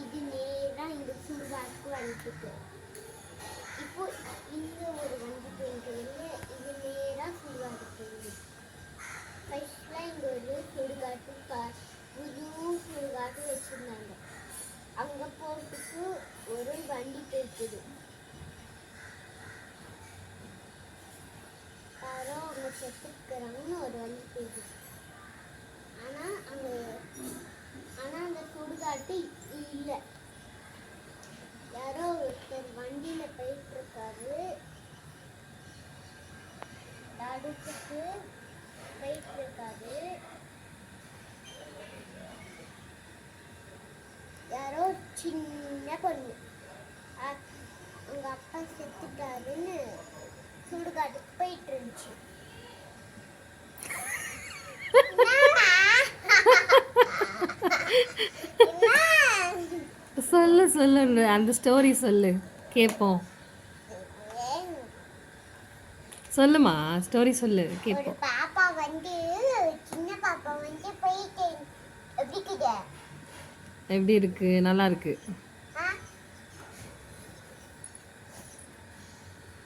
இது நேரா இந்த சுடுகாட்டுக்கு வந்துட்டு இப்போ இங்க ஒரு வண்டி போயிட்டு இது நேரா சுடுகாட்டுக்கு போகுது. ஃபர்ஸ்ட்ல இங்க ஒரு சுடுகாட்டு புது சுடுகாட்டு வச்சிருந்தாங்க. அங்க போறதுக்கு ஒரு வண்டி போயிடுது. யாரோ அவங்க செத்துக்கிறாங்கன்னு ஒரு வண்டி போயிடுது. ஆனா அந்த சுடுகாட்டு இல்லை. யாரோ ஒருத்தர் வண்டியில போயிட்டு இருக்காரு. தடுப்புக்கு போயிட்டு இருக்காரு. யாரோ சின்ன பொண்ணு அவங்க அப்பா செத்துட்டாருன்னு சுடுகாட்டுக்கு போயிட்டு இருந்துச்சு. சொல்லு சொல்லு, அந்த ஸ்டோரி சொல்லு கேட்போம். சொல்லுமா, ஸ்டோரி சொல்லு கேட்போம். பாப்பா சின்ன பாப்பா போயிட்டு எப்படி இருக்கு? நல்லா இருக்கு.